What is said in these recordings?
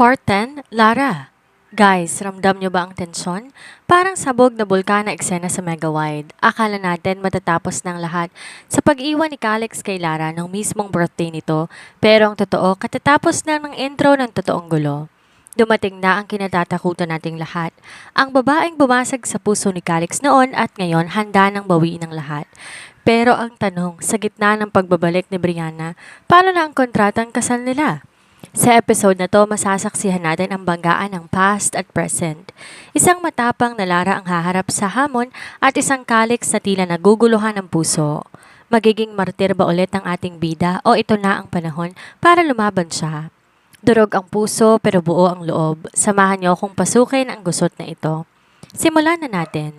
Part 10, Lara. Guys, ramdam nyo ba ang tensyon? Parang sabog na bulkan na eksena sa Megawide. Akala natin matatapos ng lahat sa pag-iwan ni Calix kay Lara ng mismong birthday nito. Pero ang totoo, katatapos na ng intro ng totoong gulo. Dumating na ang kinatatakutan nating lahat. Ang babaeng bumasag sa puso ni Calix noon at ngayon handa nang bawiin ng lahat. Pero ang tanong, sa gitna ng pagbabalik ni Brianna, paano na ang kontratang kasal nila? Sa episode na to, masasaksihan natin ang banggaan ng past at present. Isang matapang na Lara ang haharap sa hamon at isang Calix na tila naguguluhan ng puso. Magiging martir ba ulit ang ating bida o ito na ang panahon para lumaban siya? Durog ang puso pero buo ang loob. Samahan niyo akong pasukin ang gusot na ito. Simulan na natin.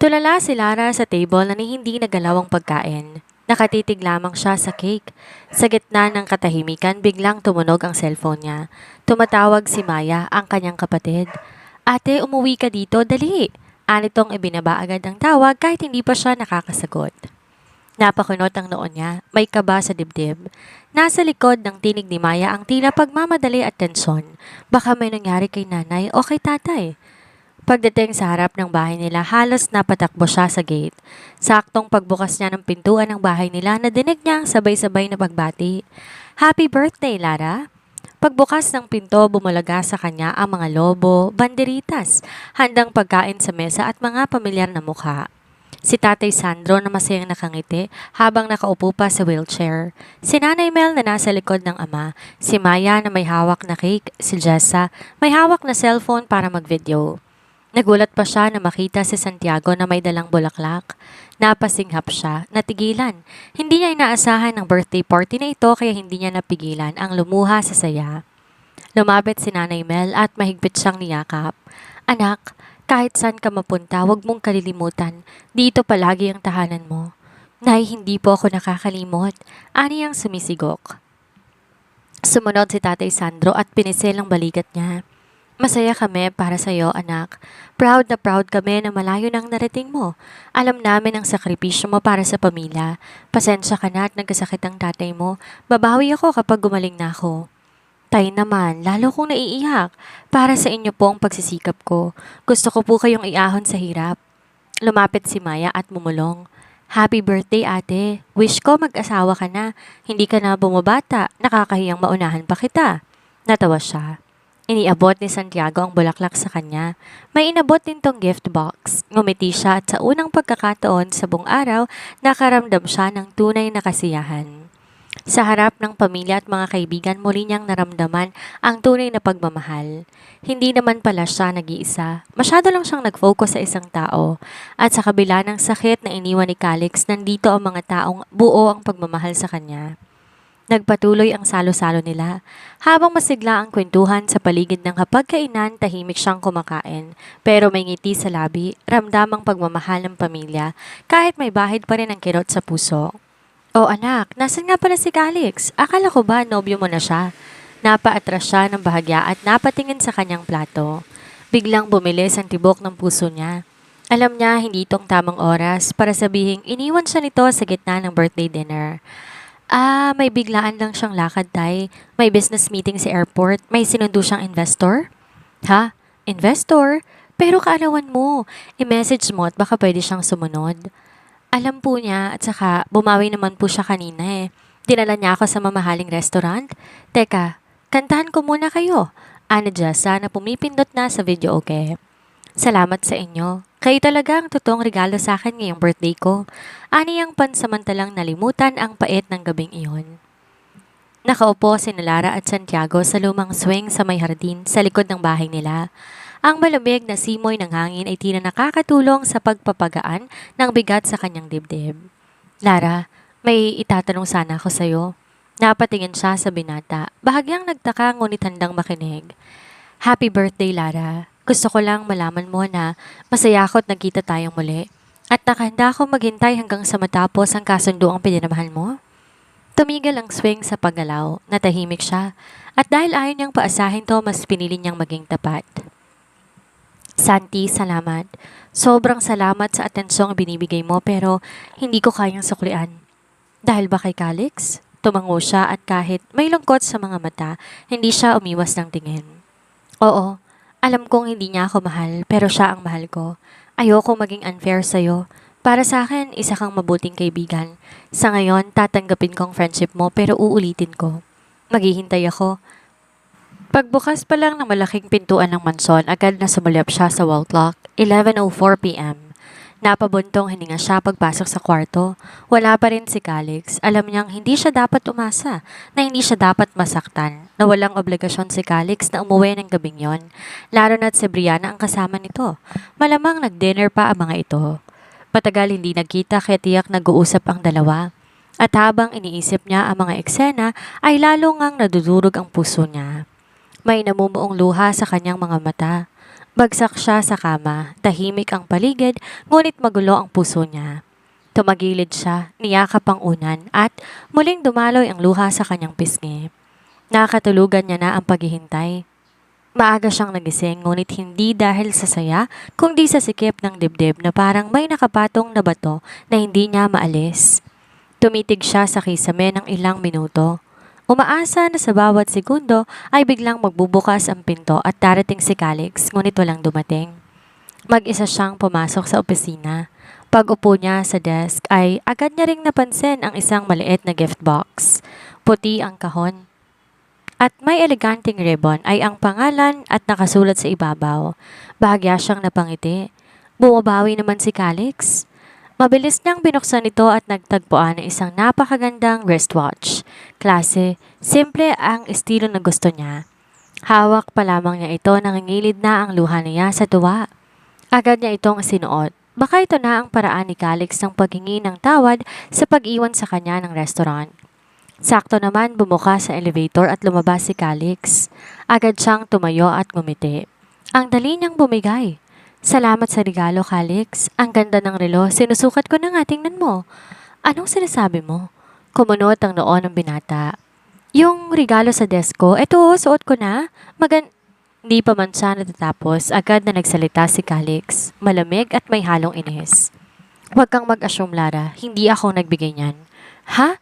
Tulala si Lara sa table na hindi nagalaw ang pagkain. Nakatitig lamang siya sa cake. Sa gitna ng katahimikan, biglang tumunog ang cellphone niya. Tumatawag si Maya, ang kanyang kapatid. Ate, umuwi ka dito, dali. Anitong ibinaba agad ang tawag kahit hindi pa siya nakakasagot. Napakunot ang noon niya, may kaba sa dibdib. Nasa likod ng tinig ni Maya ang tila pagmamadali at tensyon. Baka may nangyari kay nanay o kay tatay. Pagdating sa harap ng bahay nila, halos napatakbo siya sa gate. Saktong pagbukas niya ng pintuan ng bahay nila, nadinig niya ang sabay-sabay na pagbati. Happy birthday, Lara! Pagbukas ng pinto, bumulaga sa kanya ang mga lobo, banderitas, handang pagkain sa mesa at mga pamilyar na mukha. Si Tatay Sandro na masayang nakangiti habang nakaupo pa sa wheelchair. Si Nanay Mel na nasa likod ng ama. Si Maya na may hawak na cake. Si Jessa may hawak na cellphone para mag-video. Nagulat pa siya na makita si Santiago na may dalang bulaklak. Napasinghap siya, natigilan. Hindi niya inaasahan ng birthday party na ito kaya hindi niya napigilan ang lumuha sa saya. Lumapit si Nanay Mel at mahigpit siyang niyakap. Anak, kahit saan ka mapunta, huwag mong kalilimutan. Dito palagi ang tahanan mo. Nay, hindi po ako nakakalimot. Ani ang sumisigok. Sumunod si Tatay Sandro at pinisil ang balikat niya. Masaya kami para sa iyo, anak. Proud na proud kami na malayo nang narating mo. Alam namin ang sakripisyo mo para sa pamilya. Pasensya ka na at nagkasakit ang tatay mo. Babawi ako kapag gumaling na ako. Tay naman, lalo kong naiiyak. Para sa inyo po ang pagsisikap ko. Gusto ko po kayong iahon sa hirap. Lumapit si Maya at mumulong. Happy birthday, ate. Wish ko mag-asawa ka na. Hindi ka na bumabata. Nakakahiyang maunahan pa kita. Natawa siya. Iniabot ni Santiago ang bulaklak sa kanya. May inabot din tong gift box. Ngumiti siya at sa unang pagkakataon sa buong araw, nakaramdam siya ng tunay na kasiyahan. Sa harap ng pamilya at mga kaibigan, muli niyang naramdaman ang tunay na pagmamahal. Hindi naman pala siya nag-iisa. Masyado lang siyang nag-focus sa isang tao. At sa kabila ng sakit na iniwan ni Calix, nandito ang mga taong buo ang pagmamahal sa kanya. Nagpatuloy ang salo-salo nila. Habang masigla ang kwentuhan sa paligid ng hapagkainan, tahimik siyang kumakain. Pero may ngiti sa labi, ramdam ang pagmamahal ng pamilya, kahit may bahid pa rin ang kirot sa puso. Oh anak, nasan nga pala si Calix? Akala ko ba nobyo mo na siya? Napaatras siya ng bahagya at napatingin sa kanyang plato. Biglang bumilis ang tibok ng puso niya. Alam niya hindi itong tamang oras para sabihing iniwan siya nito sa gitna ng birthday dinner. May biglaan lang siyang lakad, tay. May business meeting sa airport. May sinundo siyang investor. Ha? Investor? Pero kaalawan mo. I-message mo at baka pwede siyang sumunod. Alam po niya at saka bumawi naman po siya kanina eh. Dinala niya ako sa mamahaling restaurant. Teka, kantahan ko muna kayo. Ana Jessa na pumipindot na sa video okay. Salamat sa inyo. Kayo talaga ang totoong regalo sa akin ngayong birthday ko. Aniyang pansamantalang nalimutan ang pait ng gabing iyon. Nakaupo si Lara at Santiago sa lumang swing sa may hardin sa likod ng bahay nila. Ang malamig na simoy ng hangin ay tila nakakatulong sa pagpapagaan ng bigat sa kanyang dibdib. Lara, may itatanong sana ako sa'yo. Napatingin siya sa binata. Bahagyang nagtaka ngunit handang makinig. Happy birthday, Lara. Gusto ko lang malaman mo na masaya ako at nagkita tayong muli. At nakahanda ako maghintay hanggang sa matapos ang kasunduang pinanamahan mo. Tumigil ang swing sa paggalaw, natahimik siya. At dahil ayaw niyang paasahin to, mas pinili niyang maging tapat. Santi, salamat. Sobrang salamat sa atensyong binibigay mo pero hindi ko kayang suklian. Dahil ba kay Calix? Tumango siya at kahit may lungkot sa mga mata, hindi siya umiwas ng tingin. Oo, alam kong hindi niya ako mahal pero siya ang mahal ko. Ayoko maging unfair sa'yo. Para sa akin, isa kang mabuting kaibigan. Sa ngayon, tatanggapin kong friendship mo pero uulitin ko. Maghihintay ako. Pagbukas pa lang ng malaking pintuan ng mansyon, agad na sumulyap siya sa wall clock, 11:04 p.m. Napabuntong hininga siya pagpasok sa kwarto. Wala pa rin si Calix. Alam niyang hindi siya dapat umasa, na hindi siya dapat masaktan, na walang obligasyon si Calix na umuwi ng gabing yon. Lalo na't si Brianna ang kasama nito. Malamang nag-dinner pa ang mga ito. Matagal hindi nagkita kaya tiyak nag-uusap ang dalawa. At habang iniisip niya ang mga eksena, ay lalo ngang nadudurog ang puso niya. May namumuong luha sa kanyang mga mata. Bagsak siya sa kama, tahimik ang paligid, ngunit magulo ang puso niya. Tumagilid siya, niyakap ang unan at muling dumaloy ang luha sa kanyang pisngi. Nakatulugan niya na ang paghihintay. Maaga siyang nagising ngunit hindi dahil sa saya, kundi sa sikip ng dibdib na parang may nakapatong na bato na hindi niya maalis. Tumitig siya sa kisame ng ilang minuto. Umaasa na sa bawat segundo ay biglang magbubukas ang pinto at darating si Calix ngunit walang dumating. Mag-isa siyang pumasok sa opisina. Pag-upo niya sa desk ay agad niya ring napansin ang isang maliit na gift box. Puti ang kahon. At may eleganteng ribbon ay ang pangalan at nakasulat sa ibabaw. Bahagya siyang napangiti. Bumabawi naman si Calix. Mabilis niyang binuksan ito at nagtagpuan ng isang napakagandang wristwatch. Klase, simple ang estilo na gusto niya. Hawak pa lamang niya ito, nangingilid na ang luha niya sa tuwa. Agad niya itong sinuot. Baka ito na ang paraan ni Calix ng paghingi ng tawad sa pag-iwan sa kanya ng restaurant. Sakto naman bumuka sa elevator at lumabas si Calix. Agad siyang tumayo at ngumiti. Ang dali niyang bumigay. Salamat sa regalo, Calix. Ang ganda ng relo. Sinusukat ko na nga, tingnan mo. Anong sinasabi mo? Kumunot ang noo ng binata. Yung regalo sa desk ko, eto, suot ko na. Hindi pa man siya natatapos, agad na nagsalita si Calix. Malamig at may halong inis. Huwag kang mag-assume, Lara. Hindi ako nagbigay niyan. Ha?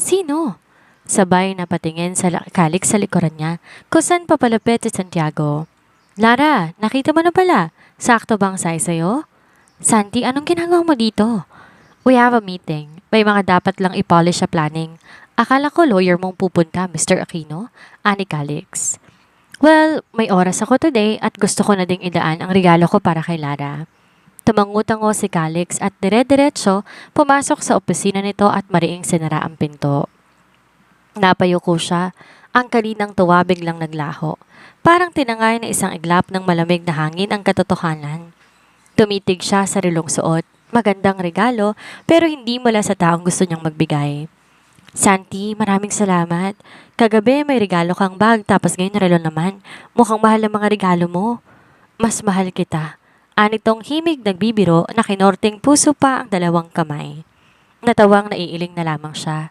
Sino? Sabay na patingin sa Calix sa likuran niya. Kusan papalapit si Santiago. Lara, nakita mo na pala. Sakto bang size sa'yo? Santi, anong ginagawa mo dito? We have a meeting. May mga dapat lang i-polish sa planning. Akala ko lawyer mong pupunta, Mr. Aquino. Ani Calix. Well, may oras ako today at gusto ko na ding idaan ang regalo ko para kay Lara. Tumangutango si Calix at dire-diretso pumasok sa opisina nito at mariing sinara ang pinto. Napayuko siya. Ang kaninang tuwa biglang naglaho. Parang tinangay na isang iglap ng malamig na hangin ang katotohanan. Tumitig siya sa relong suot. Magandang regalo pero hindi mula sa taong gusto niyang magbigay. Santi, maraming salamat. Kagabi may regalo kang bag tapos ngayon relo naman. Mukhang mahal ang mga regalo mo. Mas mahal kita. Anitong himig nagbibiro na kinorting puso pa ang dalawang kamay. Natawang naiiling na lamang siya.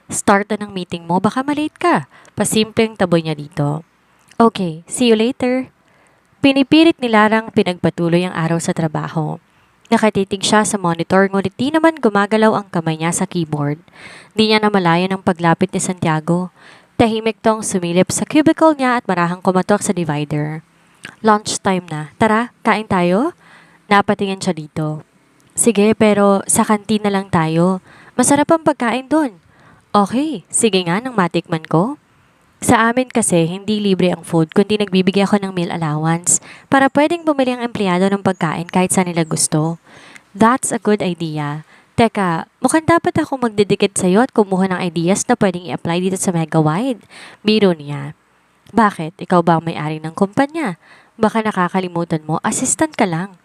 Start na ng meeting mo, baka malate ka. Pasimpleng taboy niya dito. Okay, see you later. Pinipilit ni Larang pinagpatuloy ang araw sa trabaho. Nakatitig siya sa monitor ngunit di naman gumagalaw ang kamay niya sa keyboard. Di niya namalayan ang paglapit ni Santiago. Tahimik tong sumilip sa cubicle niya at marahang kumatok sa divider. Lunch time na. Tara, kain tayo? Napatingin siya dito. Sige, pero sa kantin na lang tayo. Masarap ang pagkain doon. Okay, sige nga nang matikman ko. Sa amin kasi, hindi libre ang food kundi nagbibigay ako ng meal allowance para pwedeng bumili ang empleyado ng pagkain kahit saan nila gusto. That's a good idea. Teka, mukhang dapat ako magdidikit sa'yo at kumuha ng ideas na pwedeng i-apply dito sa Megawide. Biro niya. Bakit? Ikaw ba ang may-ari ng kumpanya? Baka nakakalimutan mo, assistant ka lang.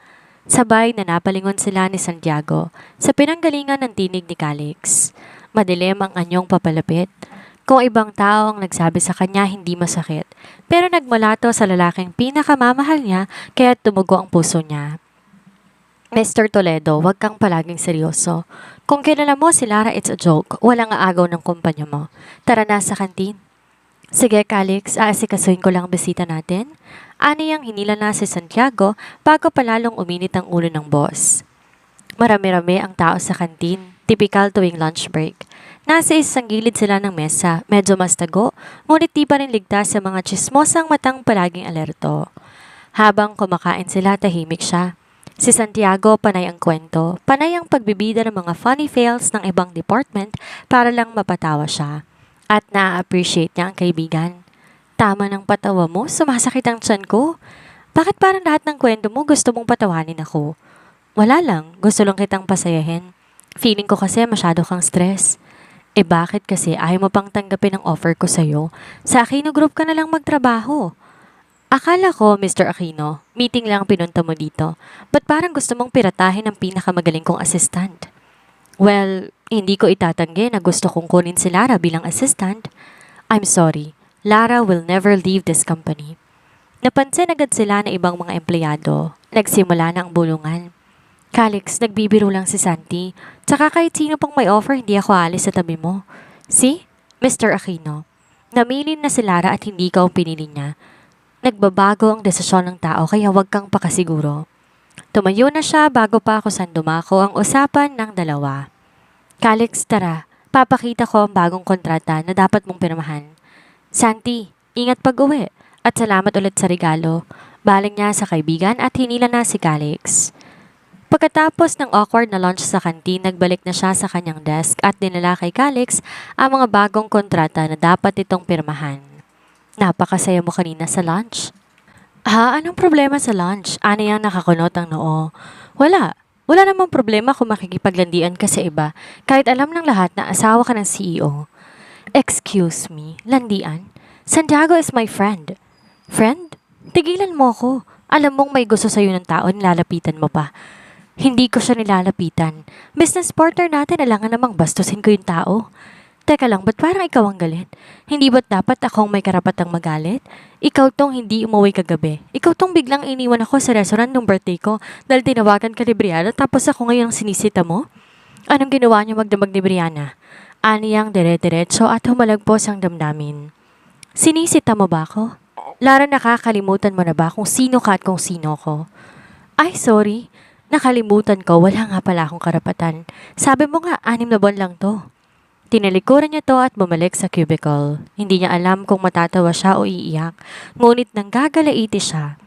Sabay na napalingon sila ni Santiago sa pinanggalingan ng tinig ni Calix. Madilim ang anyong papalapit. Kung ibang tao ang nagsabi sa kanya hindi masakit, pero nagmula to sa lalaking pinakamamahal niya kaya tumugo ang puso niya. Mr. Toledo, wag kang palaging seryoso. Kung kilala mo si Lara, it's a joke. Walang aagaw ng kumpanya mo. Tara na sa kantin. Sige, Calix, aasikasuhin ko lang ang bisita natin. Ani ang hinila na si Santiago bago palalong uminit ang ulo ng boss. Marami-rami ang tao sa kantin, typical tuwing lunch break. Nasa isang gilid sila ng mesa, medyo mas tago, ngunit di pa rin ligtas sa mga tsismosang matang palaging alerto. Habang kumakain sila, tahimik siya. Si Santiago, panay ang kwento, panay ang pagbibida ng mga funny fails ng ibang department para lang mapatawa siya. At na-appreciate niya ang kaibigan. Tama ng patawa mo, sumasakit ang tiyan ko. Bakit parang lahat ng kwento mo gusto mong patawanin ako? Wala lang, gusto lang kitang pasayahin. Feeling ko kasi masyado kang stress. Bakit kasi ayaw mo pang tanggapin ang offer ko sa'yo? Sa Aquino Group ka na lang magtrabaho. Akala ko, Mr. Aquino, meeting lang pinunta mo dito. Ba't parang gusto mong piratahin ang pinakamagaling kong assistant? Well, hindi ko itatanggi na gusto kong kunin si Lara bilang assistant. I'm sorry, Lara will never leave this company. Napansin agad sila na ibang mga empleyado. Nagsimula na ang bulungan. Calix, nagbibiro lang si Santi. Tsaka kahit sino pang may offer, hindi ako alis sa tabi mo. See, Mr. Aquino, namili na si Lara at hindi ka ang pinili niya. Nagbabago ang desisyon ng tao kaya huwag kang pakasiguro. Tumayo na siya bago pa ako sandumako ang usapan ng dalawa. Calix, tara. Papakita ko ang bagong kontrata na dapat mong pirmahan. Santi, ingat pag-uwi. At salamat ulit sa regalo. Baling niya sa kaibigan at hinila na si Calix. Pagkatapos ng awkward na lunch sa kantin, nagbalik na siya sa kanyang desk at dinala kay Calix ang mga bagong kontrata na dapat itong pirmahan. Napakasaya mo kanina sa lunch. Anong problema sa lunch? Ano yung nakakunot ang noo? Wala. Wala namang problema kung makikipaglandian ka sa iba kahit alam ng lahat na asawa ka ng CEO. Excuse me, landian? Santiago is my friend. Friend? Tigilan mo ako. Alam mong may gusto sa'yo ng tao, nilalapitan mo pa. Hindi ko siya nilalapitan. Business partner natin, alangan namang bastusin ko yung tao. Teka lang, ba't parang ikaw ang galit? Hindi ba't dapat akong may karapatang magalit? Ikaw tong hindi umuwi kagabi. Ikaw tong biglang iniwan ako sa restaurant nung birthday ko dahil tinawagan ka ni Brianna tapos ako ngayon ang sinisita mo? Anong ginawa niyo magdamag ni Brianna? Aniyang dire-diretso at humalagpos ang damdamin. Sinisita mo ba ako? Lara, nakakalimutan mo na ba kung sino ka at kung sino ko? Ay, sorry. Nakalimutan ko, wala nga pala akong karapatan. Sabi mo nga, 6 na buwan lang to. Tinalikuran niya to at bumalik sa cubicle. Hindi niya alam kung matatawa siya o iiyak, ngunit nang gagalaiti siya.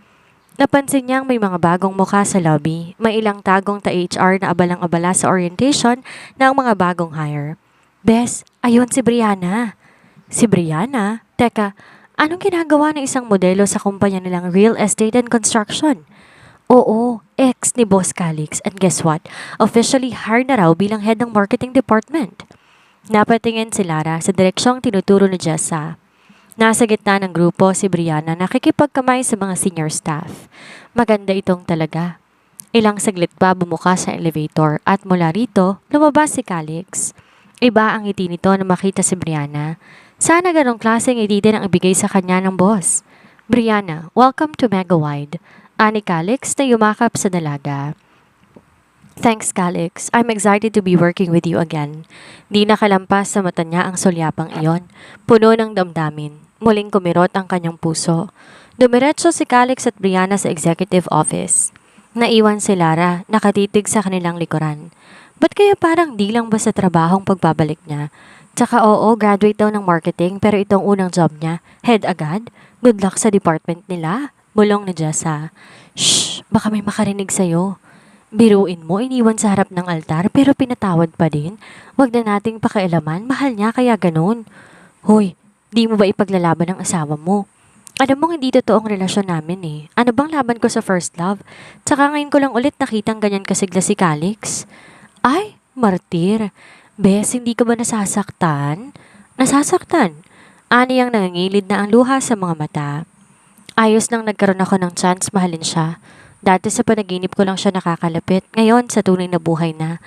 Napansin niyang may mga bagong mukha sa lobby, may ilang tagong ta-HR na abalang-abala sa orientation ng mga bagong hire. Bes, ayun si Brianna. Si Brianna? Teka, anong ginagawa ng isang modelo sa kumpanya nilang Real Estate and Construction? Oo, ex ni Boss Calix, and guess what? Officially hired na raw bilang head ng marketing department. Napatingin si Lara sa direksyong tinuturo ni Jessa. Nasa gitna ng grupo si Brianna nakikipagkamay sa mga senior staff. Maganda itong talaga. Ilang saglit pa bumukas sa elevator at mula rito lumabas si Calix. Iba ang ngiti nito na makita si Brianna. Sana ganong klaseng ngiti din ang ibigay sa kanya ng boss. Brianna, welcome to Megawide. Ani Calix na yumakap sa dalaga. Thanks, Calix. I'm excited to be working with you again. Di nakalampas sa mata niya ang sulyapang iyon. Puno ng damdamin. Muling kumirot ang kanyang puso. Dumiretso si Calix at Brianna sa executive office. Naiwan si Lara, nakatitig sa kanilang likuran. Ba't kaya parang di lang ba sa trabahong pagbabalik niya? Tsaka oo, graduate daw ng marketing pero itong unang job niya, head agad? Good luck sa department nila. Bulong ni Jessa. Shh, baka may makarinig sa'yo. Biruin mo, iniwan sa harap ng altar pero pinatawad pa din. Huwag na nating pakialaman, mahal niya kaya ganun. Hoy, di mo ba ipaglalaban ng asawa mo? Alam mong hindi totoo ang relasyon namin eh. Ano bang laban ko sa first love? Tsaka ngayon ko lang ulit nakitang ganyan kasigla si Calix. Ay, martir. Bes, hindi ka ba nasasaktan? Nasasaktan? Ani ang nangangilid na ang luha sa mga mata. Ayos nang nagkaroon ako ng chance mahalin siya. Dati sa panaginip ko lang siya nakakalapit, ngayon sa tunay na buhay na.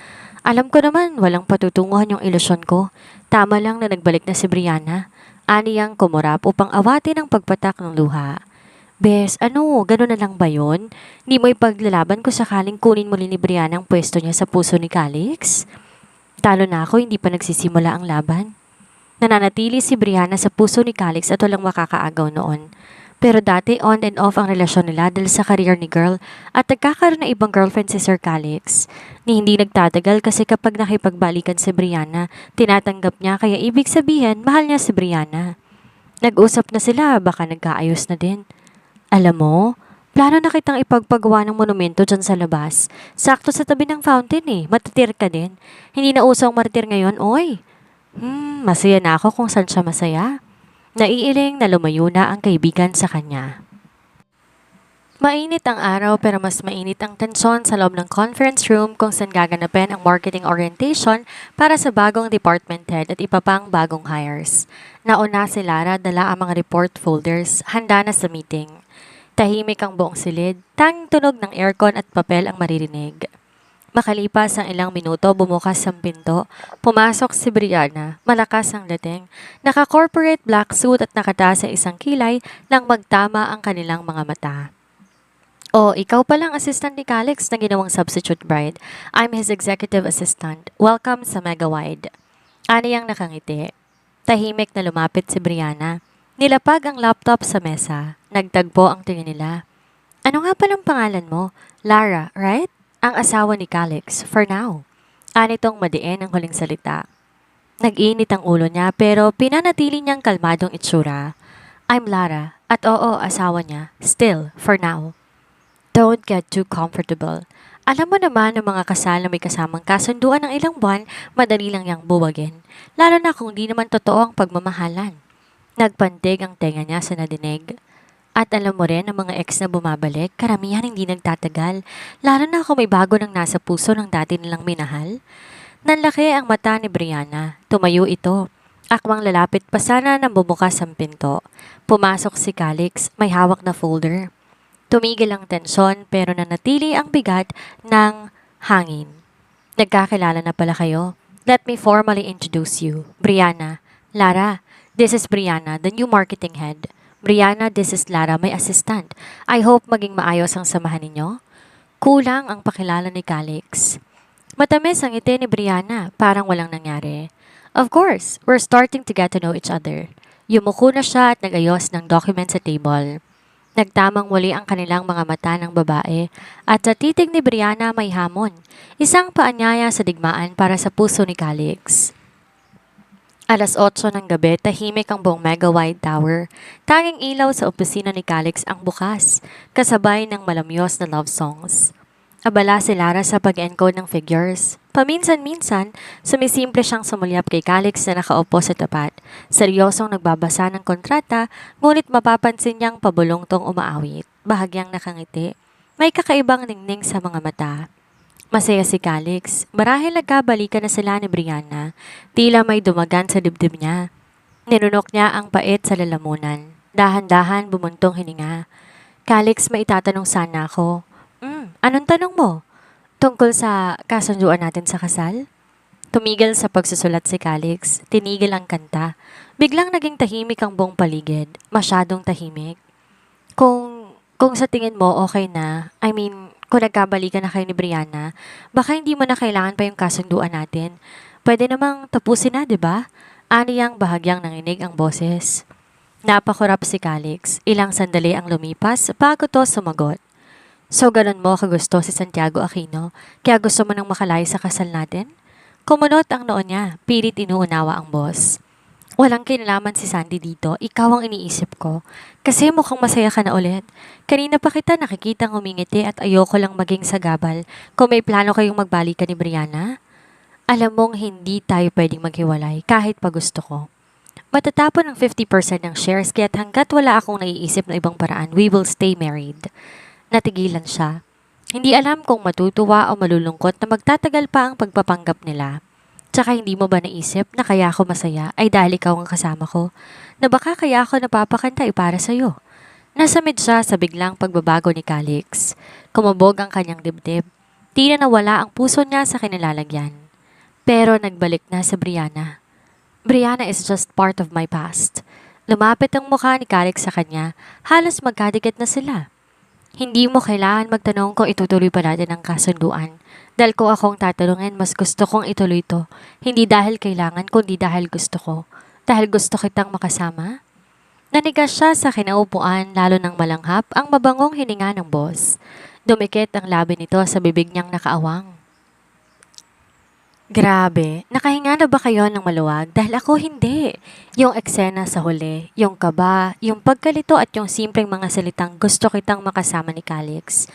Alam ko naman, walang patutunguhan yung ilusyon ko. Tama lang na nagbalik na si Brianna. Aniyang kumurap upang awatin ang pagpatak ng luha. Bes, ano, gano'n na lang ba yun? Di mo ipaglalaban kung sakaling kunin muli ni Brianna ang pwesto niya sa puso ni Calix? Talo na ako, hindi pa nagsisimula ang laban. Nananatili si Brianna sa puso ni Calix at walang makakaagaw noon. Pero dati on and off ang relasyon nila dahil sa career ni girl at nagkakaroon ng ibang girlfriend si Sir Calix. Ni hindi nagtatagal kasi kapag nakipagbalikan si Brianna, tinatanggap niya kaya ibig sabihin mahal niya si Brianna. Nag-usap na sila, baka nagkaayos na din. Alam mo, plano na kitang ipagpagawa ng monumento dyan sa labas. Sakto sa tabi ng fountain matitir ka din. Hindi na usang martir ngayon, oy. Masaya na ako kung saan siya masaya. Naiiling na lumayo na ang kaibigan sa kanya. Mainit ang araw pero mas mainit ang tensyon sa loob ng conference room kung saan gaganapin ang marketing orientation para sa bagong department head at iba pang bagong hires. Nauna si Lara dala ang mga report folders, handa na sa meeting. Tahimik ang buong silid, tanging tunog ng aircon at papel ang maririnig. Makalipas ang ilang minuto, bumukas ang pinto. Pumasok si Brianna, malakas ang dating. Naka-corporate black suit at nakataas sa isang kilay nang magtama ang kanilang mga mata. Oh, ikaw palang assistant ni Calix na ginawang substitute bride. I'm his executive assistant. Welcome sa Megawide. Aniyang nakangiti. Tahimik na lumapit si Brianna. Nilapag ang laptop sa mesa. Nagtagpo ang tingin nila. Ano nga palang pangalan mo? Lara, right? Ang asawa ni Calix, for now. Anitong madiin ang huling salita. Nag-init ang ulo niya pero pinanatili niyang kalmadong itsura. I'm Lara, at oo, asawa niya. Still, for now. Don't get too comfortable. Alam mo naman ng mga kasal na may kasamang kasunduan ng ilang buwan, madali lang yang buwagin. Lalo na kung di naman totoo ang pagmamahalan. Nagpantig ang tenga niya sa nadinig. At alam mo rin, ang mga ex na bumabalik, karamihan hindi nagtatagal, lalo na kung may bago nang nasa puso ng dati nilang minahal. Nanlaki ang mata ni Brianna. Tumayo ito. Akmang lalapit pa sana nang bumukas ang pinto. Pumasok si Calix, may hawak na folder. Tumigil ang tensyon pero nanatili ang bigat ng hangin. Nagkakilala na pala kayo. Let me formally introduce you. Brianna. Lara, this is Brianna, the new marketing head. Brianna, this is Lara, my assistant. I hope maging maayos ang samahan ninyo. Kulang ang pakilala ni Calix. Matamis ang ngiti ni Brianna, parang walang nangyari. Of course, we're starting to get to know each other. Yumuko na siya at nagayos ng document sa table. Nagtamang muli ang kanilang mga mata ng babae at sa titig ni Brianna may hamon. Isang paanyaya sa digmaan para sa puso ni Calix. 8:00 ng gabi, tahimik ang buong Megawide Tower. Tanging ilaw sa opisina ni Calix ang bukas, kasabay ng malamyos na love songs. Abala si Lara sa pag-encode ng figures. Paminsan-minsan, sumisimple siyang sumulyap kay Calix na nakaupo sa tapat. Seryosong nagbabasa ng kontrata, ngunit mapapansin niyang pabulong tong umaawit. Bahagyang nakangiti. May kakaibang ningning sa mga mata. Masaya si Calix. Marahil nagkabalikan na sila ni Brianna. Tila may dumagan sa dibdib niya. Ninunok niya ang pait sa lalamunan. Dahan-dahan bumuntong hininga. Calix, may itatanong sana ako. Anong tanong mo? Tungkol sa kasunduan natin sa kasal? Tumigil sa pagsusulat si Calix. Tinigil ang kanta. Biglang naging tahimik ang buong paligid. Masyadong tahimik. Kung sa tingin mo okay na, kung nagkabalikan na kayo ni Brianna, baka hindi mo na kailangan pa yung kasunduan natin. Pwede namang tapusin na, di ba? Aniyang bahagyang nanginig ang boses. Napakurap si Calix. Ilang sandali ang lumipas bago to sumagot. So ganun mo kagusto si Santiago Aquino, kaya gusto mo nang makalaya sa kasal natin? Kumunot ang noon niya, pilit inuunawa ang boss. Walang kinalaman si Sandy dito, ikaw ang iniisip ko. Kasi mukhang masaya ka na ulit. Kanina pa kita nakikitang umingiti at ayoko lang maging sagabal kung may plano kayong magbalikan ni Brianna. Alam mong hindi tayo pwedeng maghiwalay kahit pa gusto ko. Matatapon ng 50% ng shares kaya't hanggat wala akong naiisip na ibang paraan, we will stay married. Natigilan siya. Hindi alam kung matutuwa o malulungkot na magtatagal pa ang pagpapanggap nila. Tsaka hindi mo ba naisip na kaya ako masaya ay dahil ikaw ang kasama ko? Na baka kaya ako napapakanta ay para sa'yo? Nasamid siya sa biglang pagbabago ni Calix. Kumabog ang kanyang dibdib. Tila nawala ang puso niya sa kinilalagyan. Pero nagbalik na sa Brianna. Brianna is just part of my past. Lumapit ang mukha ni Calix sa kanya. Halos magkadikit na sila. Hindi mo kailangan magtanong kung itutuloy pa natin ang kasunduan. Dahil kung akong tatanungin, mas gusto kong ituloy to. Hindi dahil kailangan, kundi dahil gusto ko. Dahil gusto kitang makasama. Nanigas siya sa kinaupuan lalo ng malanghap ang mabangong hininga ng boss. Dumikit ang labi nito sa bibig niyang nakaawang. Grabe, nakahinga na ba kayo ng maluwag? Dahil ako hindi. Yung eksena sa huli, yung kaba, yung pagkalito at yung simpleng mga salitang gusto kitang makasama ni Calix.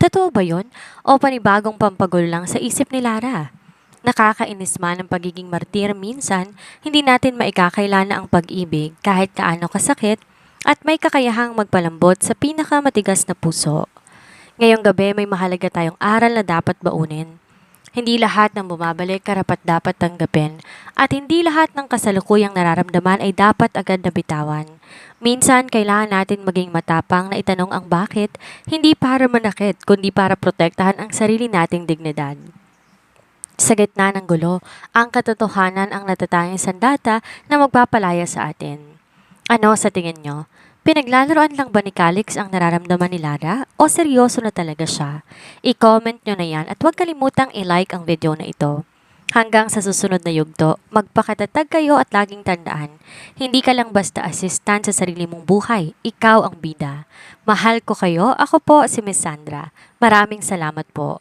Totoo ba yun? O panibagong pampagulo lang sa isip ni Lara? Nakakainis man ang pagiging martir minsan, hindi natin maikakaila na ang pag-ibig kahit kaano kasakit at may kakayahang magpalambot sa pinakamatigas na puso. Ngayong gabi may mahalaga tayong aral na dapat baunin. Hindi lahat ng bumabalik karapat-dapat tanggapin at hindi lahat ng kasalukuyang nararamdaman ay dapat agad na bitawan. Minsan, kailangan natin maging matapang na itanong ang bakit, hindi para manakit, kundi para protektahan ang sarili nating dignidad. Sa gitna ng gulo, ang katotohanan ang natatanging sandata na magpapalaya sa atin. Ano sa tingin nyo? Pinaglalaroan lang ba ni Calix ang nararamdaman ni Lara o seryoso na talaga siya? I-comment nyo na yan at huwag kalimutang i-like ang video na ito. Hanggang sa susunod na yugto, magpakatatag kayo at laging tandaan, hindi ka lang basta assistant sa sarili mong buhay, ikaw ang bida. Mahal ko kayo, ako po si Miss Sandra. Maraming salamat po.